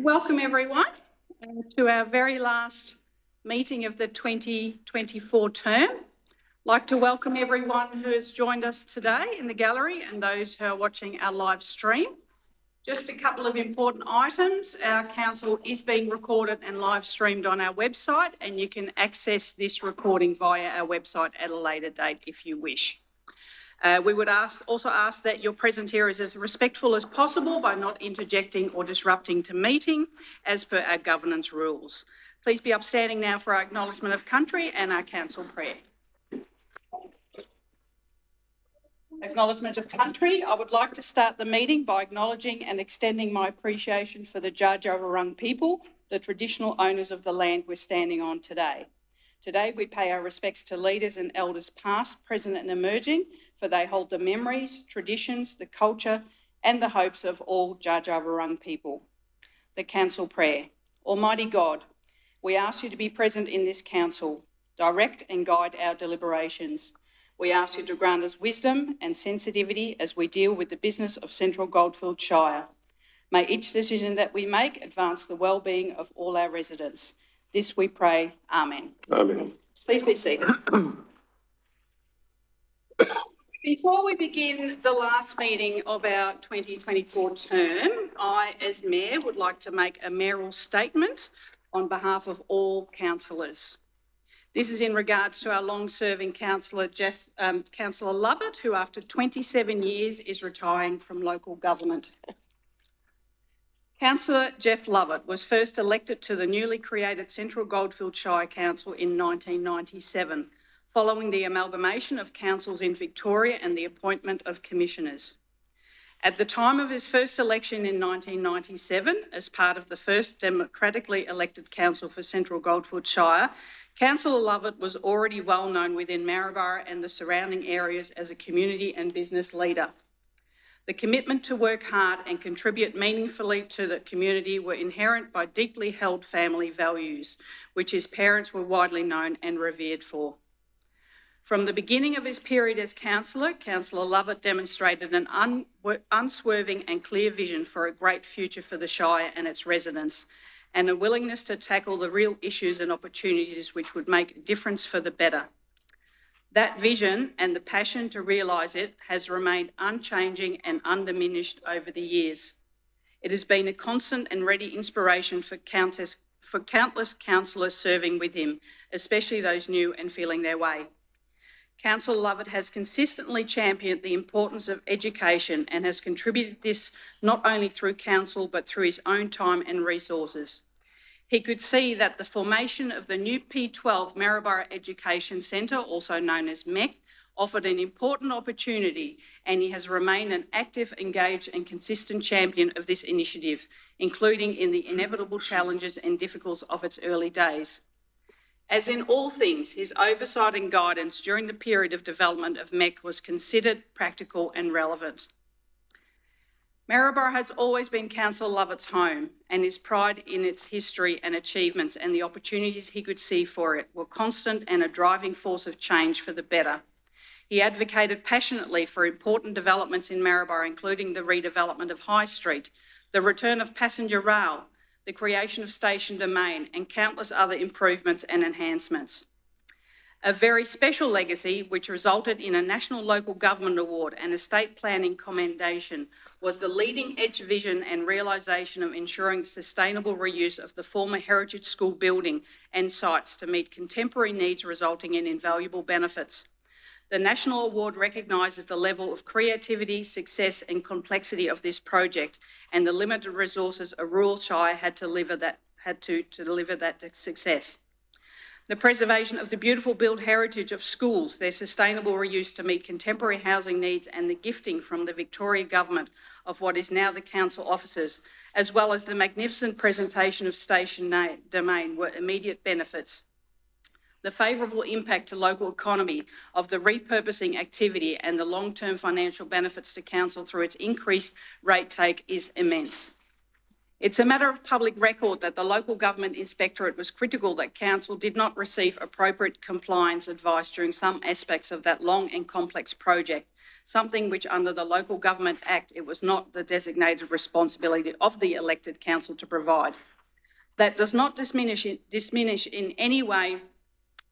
Welcome everyone to our very last meeting of the 2024 term. I'd like to welcome everyone who has joined us today in the gallery and those who are watching our live stream. Just a couple of important items. Our council is being recorded and live streamed on our website, and you can access this recording via our website at a later date if you wish. We would also ask that your presence here is as respectful as possible by not interjecting or disrupting the meeting as per our governance rules. Please be upstanding now for our acknowledgement of country and our council prayer. Acknowledgement of country. I would like to start the meeting by acknowledging and extending my appreciation for the Dja Dja Wurrung people, the traditional owners of the land we're standing on today. Today we pay our respects to leaders and elders past, present and emerging, for they hold the memories, traditions, the culture and the hopes of all Dja Dja Wurrung people. The council prayer. Almighty God, we ask you to be present in this council, direct and guide our deliberations. We ask you to grant us wisdom and sensitivity as we deal with the business of Central Goldfields Shire. May each decision that we make advance the well-being of all our residents. This we pray. Amen. Amen. Please be seated. Before we begin the last meeting of our 2024 term, I, as Mayor, would like to make a mayoral statement on behalf of all councillors. This is in regards to our long-serving councillor, Councillor Lovett, who after 27 years is retiring from local government. Councillor Geoff Lovett was first elected to the newly created Central Goldfields Shire Council in 1997, following the amalgamation of councils in Victoria and the appointment of commissioners. At the time of his first election in 1997, as part of the first democratically elected council for Central Goldfields Shire, Councillor Lovett was already well known within Maryborough and the surrounding areas as a community and business leader. The commitment to work hard and contribute meaningfully to the community were inherent by deeply held family values, which his parents were widely known and revered for. From the beginning of his period as councillor, Councillor Lovett demonstrated an unswerving and clear vision for a great future for the Shire and its residents, and a willingness to tackle the real issues and opportunities which would make a difference for the better. That vision and the passion to realise it has remained unchanging and undiminished over the years. It has been a constant and ready inspiration for countless councillors serving with him, especially those new and feeling their way. Councillor Lovett has consistently championed the importance of education and has contributed this not only through council but through his own time and resources. He could see that the formation of the new P12 Maryborough Education Centre, also known as MEC, offered an important opportunity, and he has remained an active, engaged and consistent champion of this initiative, including in the inevitable challenges and difficulties of its early days. As in all things, his oversight and guidance during the period of development of MEC was considered, practical and relevant. Maryborough has always been Councillor Lovett's home, and his pride in its history and achievements and the opportunities he could see for it were constant and a driving force of change for the better. He advocated passionately for important developments in Maryborough, including the redevelopment of High Street, the return of passenger rail, the creation of Station Domain and countless other improvements and enhancements. A very special legacy, which resulted in a National Local Government Award and Estate Planning Commendation, was the leading edge vision and realisation of ensuring sustainable reuse of the former Heritage School building and sites to meet contemporary needs, resulting in invaluable benefits. The National Award recognises the level of creativity, success and complexity of this project and the limited resources a rural shire had to deliver that success. The preservation of the beautiful built heritage of schools, their sustainable reuse to meet contemporary housing needs and the gifting from the Victoria Government of what is now the council offices, as well as the magnificent presentation of Station Domain were immediate benefits. The favourable impact to local economy of the repurposing activity and the long-term financial benefits to council through its increased rate take is immense. It's a matter of public record that the Local Government Inspectorate was critical that Council did not receive appropriate compliance advice during some aspects of that long and complex project, something which under the Local Government Act it was not the designated responsibility of the elected council to provide. That does not diminish in any way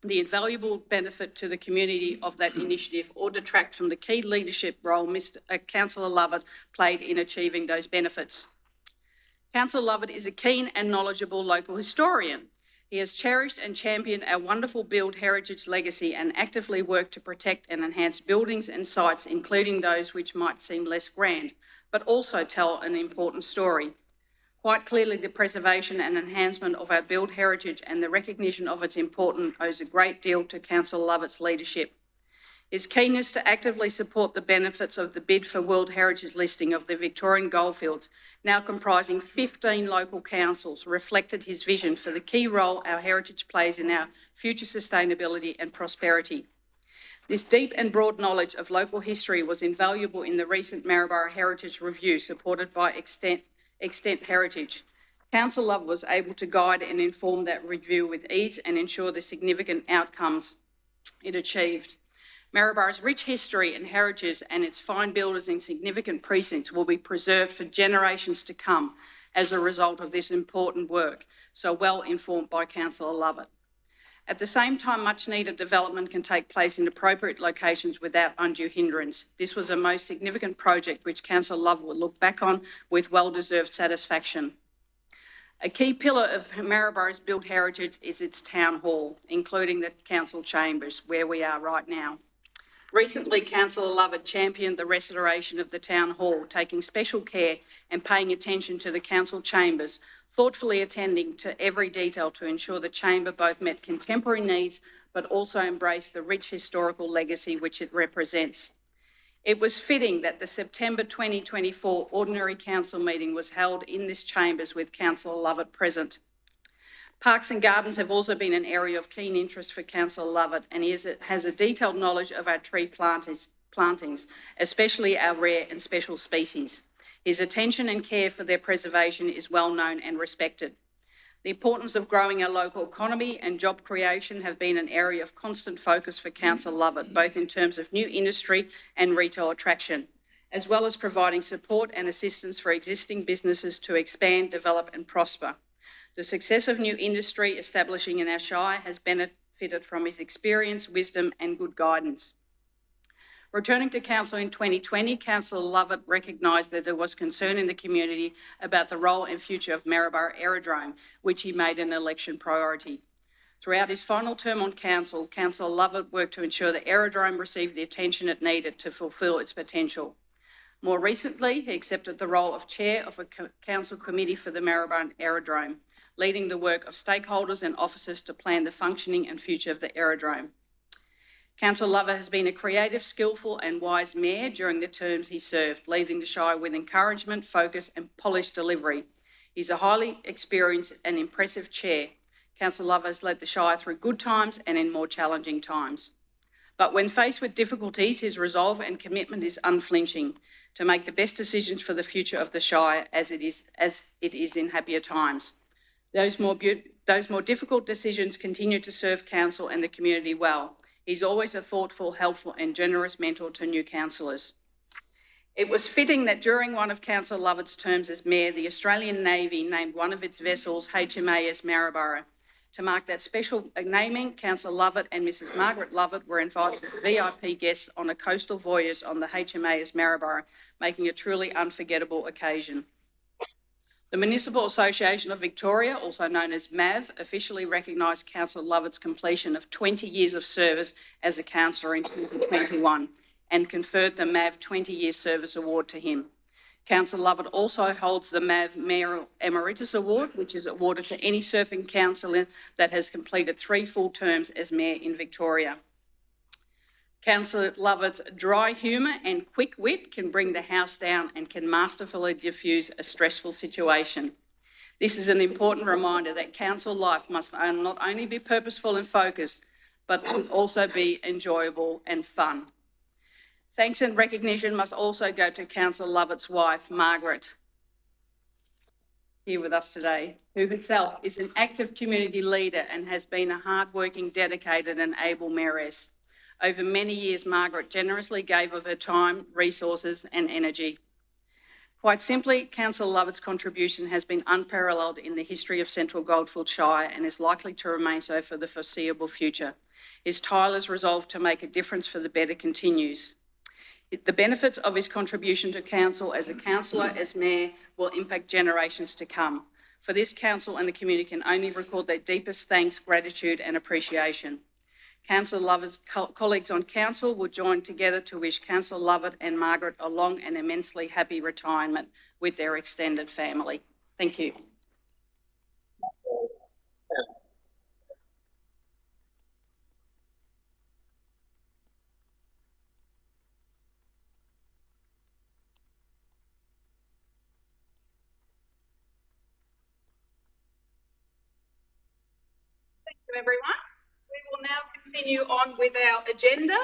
the invaluable benefit to the community of that initiative or detract from the key leadership role Councillor Lovett played in achieving those benefits. Councillor Lovett is a keen and knowledgeable local historian. He has cherished and championed our wonderful build heritage legacy and actively worked to protect and enhance buildings and sites, including those which might seem less grand, but also tell an important story. Quite clearly, the preservation and enhancement of our build heritage and the recognition of its importance owes a great deal to Councillor Lovett's leadership. His keenness to actively support the benefits of the bid for World Heritage listing of the Victorian Goldfields, now comprising 15 local councils, reflected his vision for the key role our heritage plays in our future sustainability and prosperity. This deep and broad knowledge of local history was invaluable in the recent Maryborough Heritage Review, supported by Extent Heritage. Councillor Lovett was able to guide and inform that review with ease and ensure the significant outcomes it achieved. Maryboroug's rich history and heritage and its fine builders in significant precincts will be preserved for generations to come as a result of this important work, so well informed by Councillor Lovett. At the same time, much needed development can take place in appropriate locations without undue hindrance. This was a most significant project which Councillor Lovett will look back on with well-deserved satisfaction. A key pillar of Maryboro's built heritage is its town hall, including the council chambers, where we are right now. Recently, Councillor Lovett championed the restoration of the town hall, taking special care and paying attention to the council chambers, thoughtfully attending to every detail to ensure the chamber both met contemporary needs but also embraced the rich historical legacy which it represents. It was fitting that the September 2024 Ordinary Council meeting was held in this chambers with Councillor Lovett present. Parks and gardens have also been an area of keen interest for Councillor Lovett, and he has a detailed knowledge of our tree plantings, especially our rare and special species. His attention and care for their preservation is well known and respected. The importance of growing our local economy and job creation have been an area of constant focus for Councillor Lovett, both in terms of new industry and retail attraction, as well as providing support and assistance for existing businesses to expand, develop and prosper. The success of new industry establishing in our shire has benefited from his experience, wisdom and good guidance. Returning to Council in 2020, Councillor Lovett recognised that there was concern in the community about the role and future of Maryborough Aerodrome, which he made an election priority. Throughout his final term on Council, Councillor Lovett worked to ensure the aerodrome received the attention it needed to fulfil its potential. More recently, he accepted the role of Chair of a Council Committee for the Maryborough Aerodrome, leading the work of stakeholders and officers to plan the functioning and future of the aerodrome. Councillor Lovett has been a creative, skillful and wise mayor during the terms he served, leading the Shire with encouragement, focus and polished delivery. He's a highly experienced and impressive chair. Councillor Lovett has led the Shire through good times and in more challenging times. But when faced with difficulties, his resolve and commitment is unflinching to make the best decisions for the future of the Shire as it is in happier times. Those more difficult decisions continue to serve Council and the community well. He's always a thoughtful, helpful and generous mentor to new councillors. It was fitting that during one of Councillor Lovett's terms as Mayor, the Australian Navy named one of its vessels HMAS Maryborough. To mark that special naming, Councillor Lovett and Mrs Margaret Lovett were invited as VIP guests on a coastal voyage on the HMAS Maryborough, making a truly unforgettable occasion. The Municipal Association of Victoria, also known as MAV, officially recognised Councillor Lovett's completion of 20 years of service as a councillor in 2021 and conferred the MAV 20-Year Service Award to him. Councillor Lovett also holds the MAV Mayoral Emeritus Award, which is awarded to any serving councillor that has completed 3 full terms as Mayor in Victoria. Councillor Lovett's dry humour and quick wit can bring the house down and can masterfully diffuse a stressful situation. This is an important reminder that council life must not only be purposeful and focused, but also be enjoyable and fun. Thanks and recognition must also go to Councillor Lovett's wife, Margaret. here with us today, who herself is an active community leader and has been a hard-working, dedicated and able mayoress. Over many years, Margaret generously gave of her time, resources and energy. Quite simply, Councillor Lovett's contribution has been unparalleled in the history of Central Goldfields Shire and is likely to remain so for the foreseeable future. His tireless resolve to make a difference for the better continues. The benefits of his contribution to council as a councillor, as mayor, will impact generations to come. For this, council and the community can only record their deepest thanks, gratitude and appreciation. Councillor Lovett's colleagues on council will join together to wish Councillor Lovett and Margaret a long and immensely happy retirement with their extended family. Thank you. Thank you, everyone. We will now continue on with our agenda.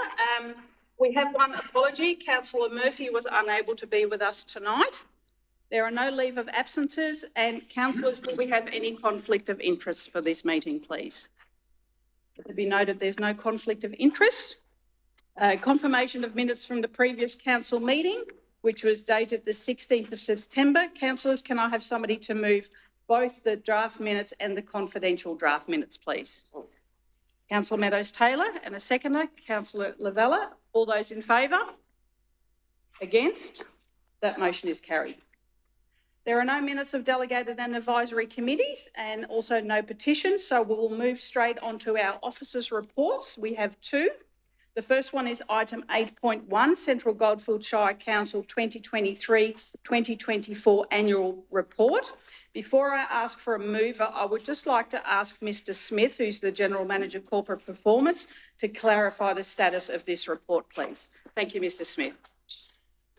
We have one apology. Councillor Murphy was unable to be with us tonight. There are no leave of absences, and councillors, do we have any conflict of interest for this meeting, please? To be noted, there's no conflict of interest. Confirmation of minutes from the previous council meeting, which was dated the 16th of September. Councillors, can I have somebody to move both the draft minutes and the confidential draft minutes, please? Councillor Meadows-Taylor, and a seconder, Councillor Lavella. All those in favour? Against? That motion is carried. There are no minutes of delegated and advisory committees and also no petitions, so we will move straight on to our officers' reports. We have two. The first one is item 8.1, Central Goldfields Shire Council 2023-2024 Annual Report. Before I ask for a mover, I would just like to ask Mr. Smith, who's the General Manager Corporate Performance, to clarify the status of this report, please. Thank you, Mr. Smith.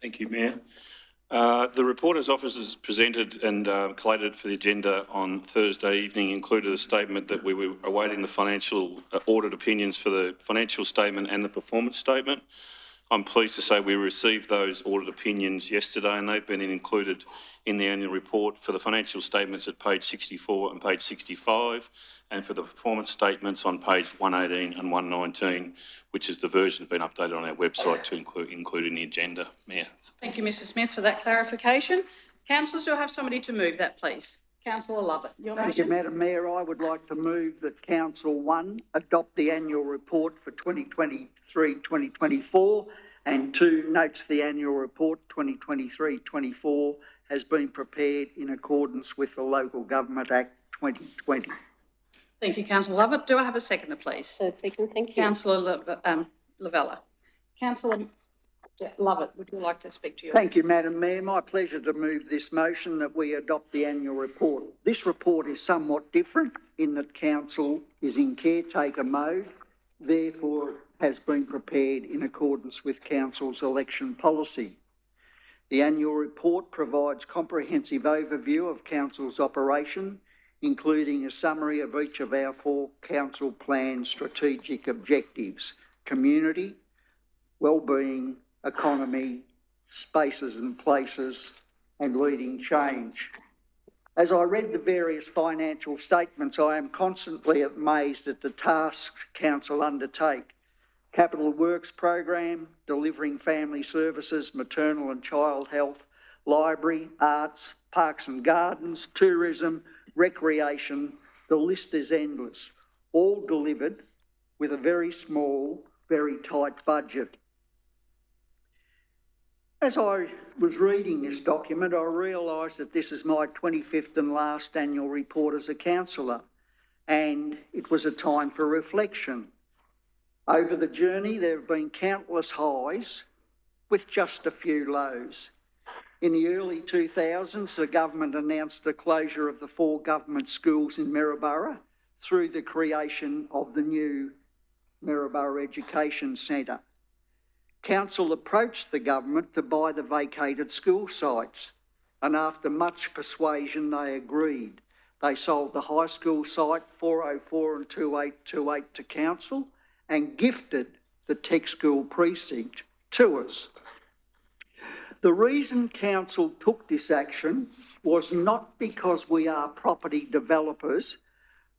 Thank you, Mayor. The report as officers presented and collated for the agenda on Thursday evening included a statement that we were awaiting the financial audit opinions for the financial statement and the performance statement. I'm pleased to say we received those audit opinions yesterday and they've been included in the annual report for the financial statements at page 64 and page 65 and for the performance statements on page 118 and 119, which is the version been updated on our website to include in the agenda. Mayor. Thank you, Mr. Smith, for that clarification. Councillors, do I have somebody to move that, please? Councillor Lovett, your motion. Thank you, Madam Mayor. I would like to move that Council 1 adopt the annual report for 2023-2024 and 2 notes the annual report 2023-24 has been prepared in accordance with the Local Government Act 2020. Thank you, Councillor Lovett. Do I have a seconder, please? Second, thank you. Councillor Lavella. Councillor Lovett, would you like to speak to you? Thank you, Madam Mayor. My pleasure to move this motion that we adopt the annual report. This report is somewhat different in that Council is in caretaker mode, therefore has been prepared in accordance with Council's election policy. The annual report provides comprehensive overview of Council's operation, including a summary of each of our 4 council plan strategic objectives: community, wellbeing, economy, spaces and places, and leading change. As I read the various financial statements, I am constantly amazed at the tasks Council undertake. Capital Works Program, delivering family services, maternal and child health, library, arts, parks and gardens, tourism, recreation, the list is endless, all delivered with a very small, very tight budget. As I was reading this document, I realised that this is my 25th and last annual report as a councillor, and it was a time for reflection. Over the journey, there have been countless highs with just a few lows. In the early 2000s, the government announced the closure of the 4 government schools in Maryborough through the creation of the new Maryborough Education Centre. Council approached the government to buy the vacated school sites, and after much persuasion, they agreed. They sold the high school site 404 and 2828 to Council and gifted the tech school precinct to us. The reason council took this action was not because we are property developers,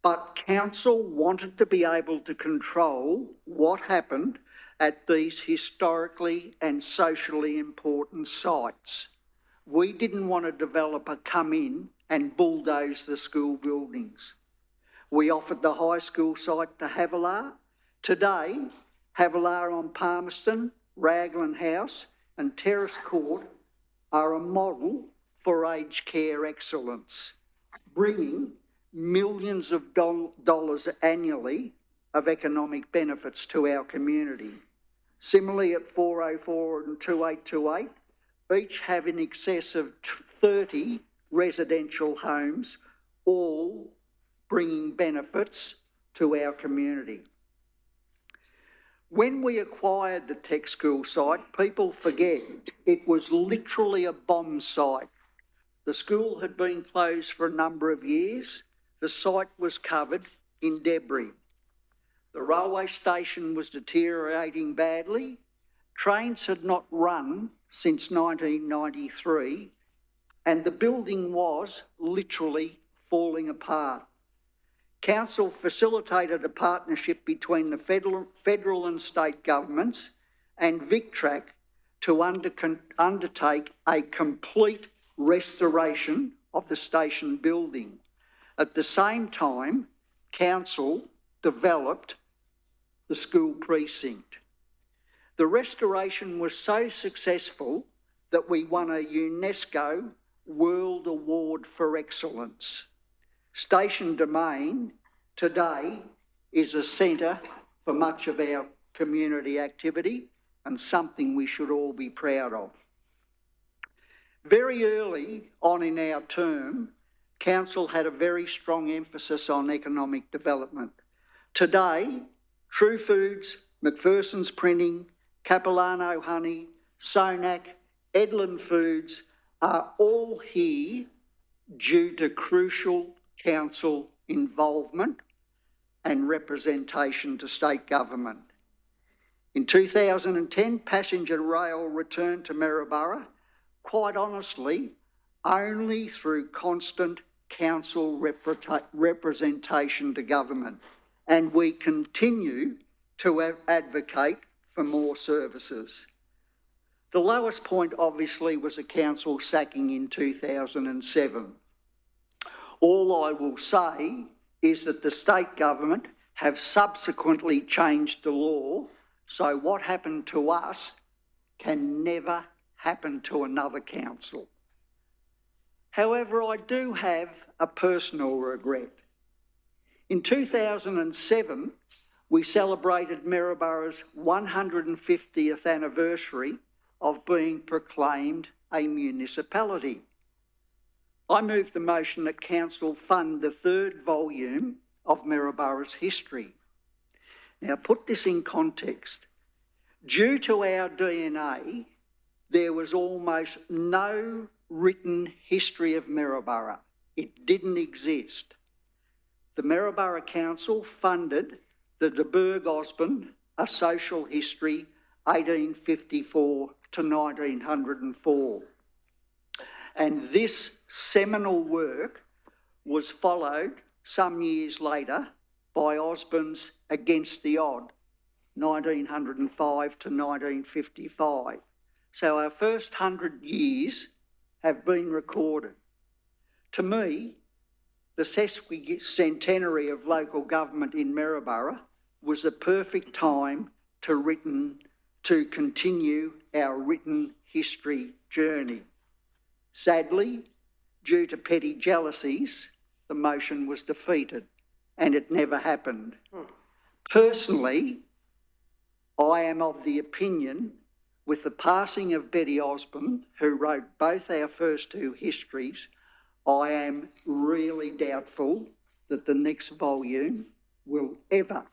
but council wanted to be able to control what happened at these historically and socially important sites. We didn't want a developer come in and bulldoze the school buildings. We offered the high school site to Havilah. Today, Havilah on Palmerston, Raglan House and Terrace Court are a model for aged care excellence, bringing millions of dollars annually of economic benefits to our community. Similarly, at 404 and 2828, each have in excess of 30 residential homes, all bringing benefits to our community. When we acquired the tech school site, people forget it was literally a bomb site. The school had been closed for a number of years. The site was covered in debris. The railway station was deteriorating badly. Trains had not run since 1993, and the building was literally falling apart. Council facilitated a partnership between the federal and state governments and VicTrack to undertake a complete restoration of the station building. At the same time, council developed the school precinct. The restoration was so successful that we won a UNESCO World Award for Excellence. Station Domain today is a centre for much of our community activity and something we should all be proud of. Very early on in our term, Council had a very strong emphasis on economic development. Today, True Foods, McPherson's Printing, Capilano Honey, Sonac, Edlin Foods are all here due to crucial council involvement and representation to state government. In 2010, passenger rail returned to Maryborough, quite honestly, only through constant council representation to government, and we continue to advocate for more services. The lowest point obviously was a council sacking in 2007. All I will say is that the state government have subsequently changed the law, so what happened to us can never happen to another council. However, I do have a personal regret. In 2007, we celebrated Maryborough's 150th anniversary of being proclaimed a municipality. I moved the motion that council fund the third volume of Maryborough's history. Now, put this in context. Due to our DNA, there was almost no written history of Maryborough. It didn't exist. The Maryborough Council funded the de Burgh-Osborne, A Social History, 1854 to 1904. And this seminal work was followed some years later by Osborne's Against the Odd, 1905 to 1955. So our first 100 years have been recorded. To me, the sesquicentenary of local government in Maryborough was the perfect time to continue our written history journey. Sadly, due to petty jealousies, the motion was defeated and it never happened. Personally, I am of the opinion, with the passing of Betty Osborne, who wrote both our first two histories, I am really doubtful that the next volume will ever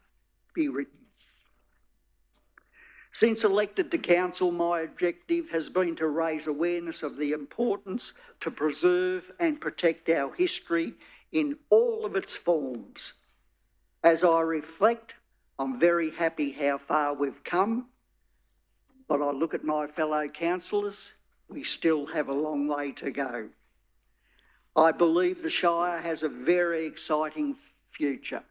be written. Since elected to council, my objective has been to raise awareness of the importance to preserve and protect our history in all of its forms. As I reflect, I'm very happy how far we've come, but I look at my fellow councillors we still have a long way to go. I believe the Shire has a very exciting future.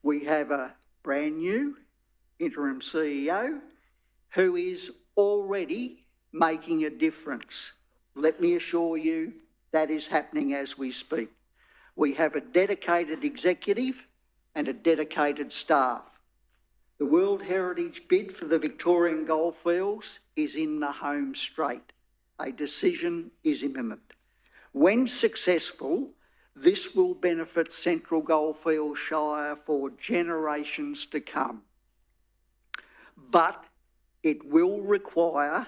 We have a brand new interim CEO who is already making a difference. Let me assure you that is happening as we speak. We have a dedicated executive and a dedicated staff. The World Heritage bid for the Victorian Goldfields is in the home straight. A decision is imminent. When successful, this will benefit Central Goldfields Shire for generations to come. But it will require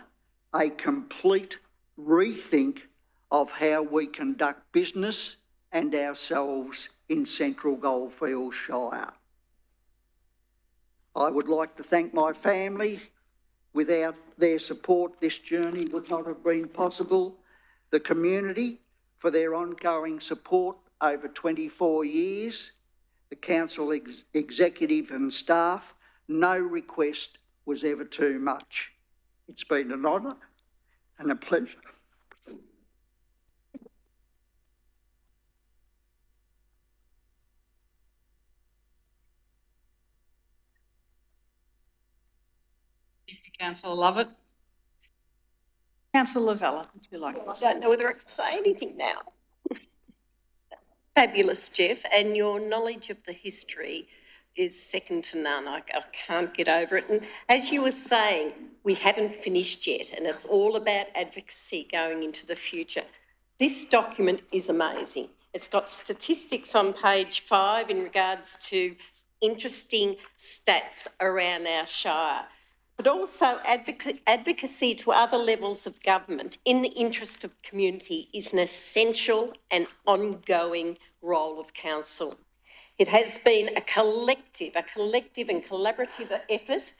a complete rethink of how we conduct business and ourselves in Central Goldfields Shire. I would like to thank my family. Without their support, this journey would not have been possible. The community for their ongoing support over 24 years, the council executive and staff. No request was ever too much. It's been an honour and a pleasure. Thank you, Councillor Lovett. Councillor Lavella, would you like I don't know whether I can say anything now. Fabulous, Jeff, and your knowledge of the history is second to none. I can't get over it. And as you were saying, we haven't finished yet, and it's all about advocacy going into the future. This document is amazing. It's got statistics on page 5 in regards to interesting stats around our Shire, but also advocacy to other levels of government in the interest of community is an essential and ongoing role of council. It has been a collective and collaborative effort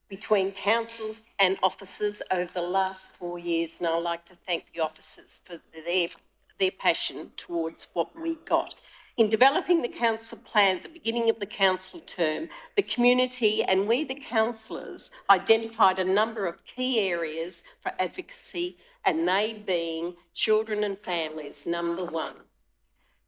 between councils and officers over the last 4 years, and I'd like to thank the officers for their passion towards what we got. In developing the council plan at the beginning of the council term, the community and we, the councillors, identified a number of key areas for advocacy, and they being children and families, number 1.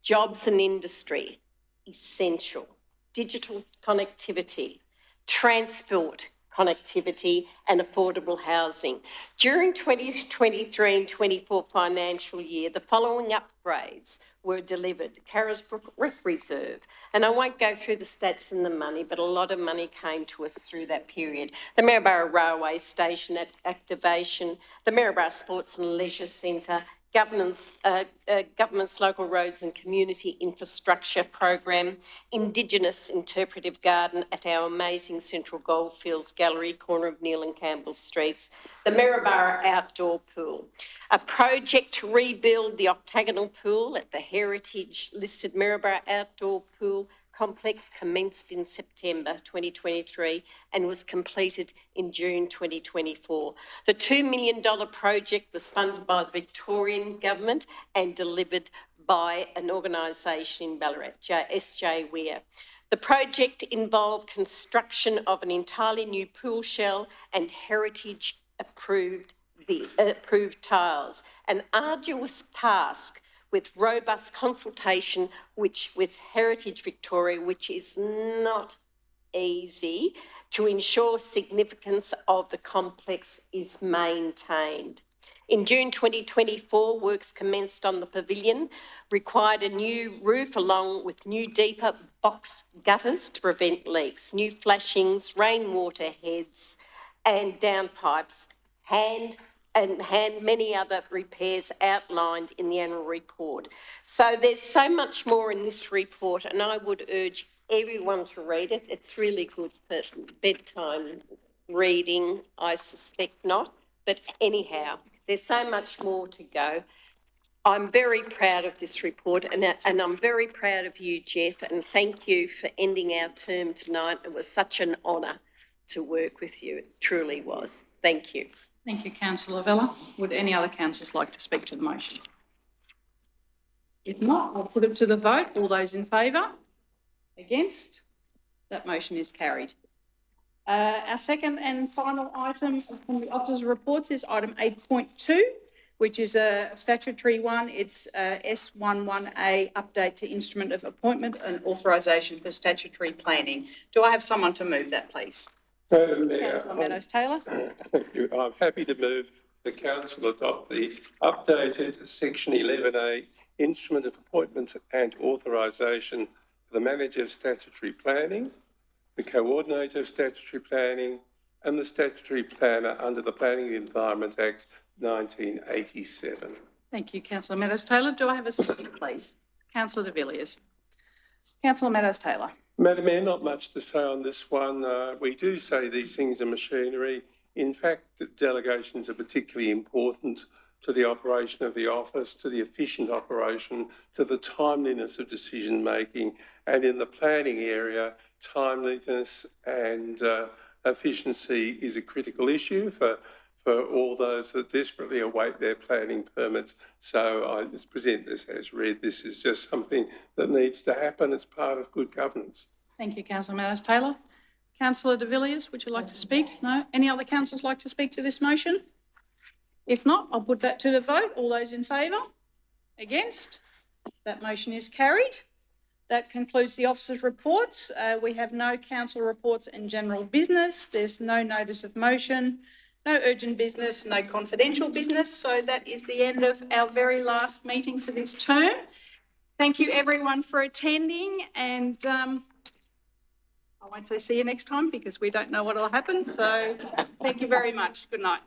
Jobs and industry, essential. Digital connectivity, transport connectivity and affordable housing. During 2023 and 24 financial year, the following upgrades were delivered. Carisbrook Rec Reserve, and I won't go through the stats and the money, but a lot of money came to us through that period. The Maryborough Railway Station activation, the Maryborough Sports and Leisure Centre, government's local roads and community infrastructure program, Indigenous interpretive garden at our amazing Central Goldfields Gallery, corner of Neil and Campbell Streets, the Maryborough outdoor pool, a project to rebuild the octagonal pool at the heritage listed Maryborough outdoor pool complex commenced in September 2023 and was completed in June 2024. The $2 million project was funded by the Victorian Government and delivered by an organisation in Ballarat, SJ Weir. The project involved construction of an entirely new pool shell and heritage approved tiles, an arduous task with robust consultation with Heritage Victoria, which is not easy, to ensure significance of the complex is maintained. In June 2024, works commenced on the pavilion, required a new roof along with new deeper box gutters to prevent leaks, new flashings, rainwater heads and downpipes, many other repairs outlined in the annual report. So there's so much more in this report, and I would urge everyone to read it. It's really good for bedtime reading, I suspect not, but anyhow, there's so much more to go. I'm very proud of this report, and I'm very proud of you, Jeff, and thank you for ending our term tonight. It was such an honour to work with you. It truly was. Thank you. Thank you, Councillor Vella. Would any other councillors like to speak to the motion? If not, I'll put it to the vote. All those in favour? Against? That motion is carried. Our second and final item from the officers' reports is item 8.2, which is a statutory one. It's S11A, update to instrument of appointment and authorisation for statutory planning. Do I have someone to move that, please? Madam Mayor, Councillor Meadows-Taylor. thank you. I'm happy to move the council adopt the updated section 11A instrument of appointment and authorisation for the manager of statutory planning, the coordinator of statutory planning and the statutory planner under the Planning and Environment Act 1987. Thank you, Councillor Meadows-Taylor. Do I have a second, please? Councillor de Villiers. Councillor Meadows-Taylor. Madam Mayor, not much to say on this one. We do say these things are machinery. In fact, delegations are particularly important to the operation of the office, to the efficient operation, to the timeliness of decision making, and in the planning area, timeliness and efficiency is a critical issue for all those that desperately await their planning permits. So I just present this as read. This is just something that needs to happen as part of good governance. Thank you, Councillor Meadows-Taylor. Councillor de Villiers, would you like to speak? No? Any other councillors like to speak to this motion? If not, I'll put that to the vote. All those in favour? Against? That motion is carried. That concludes the officers' reports. We have no council reports and general business. There's no notice of motion, no urgent business, no confidential business. So that is the end of our very last meeting for this term. Thank you everyone for attending, and I won't say see you next time because we don't know what will happen. So thank you very much. Good night.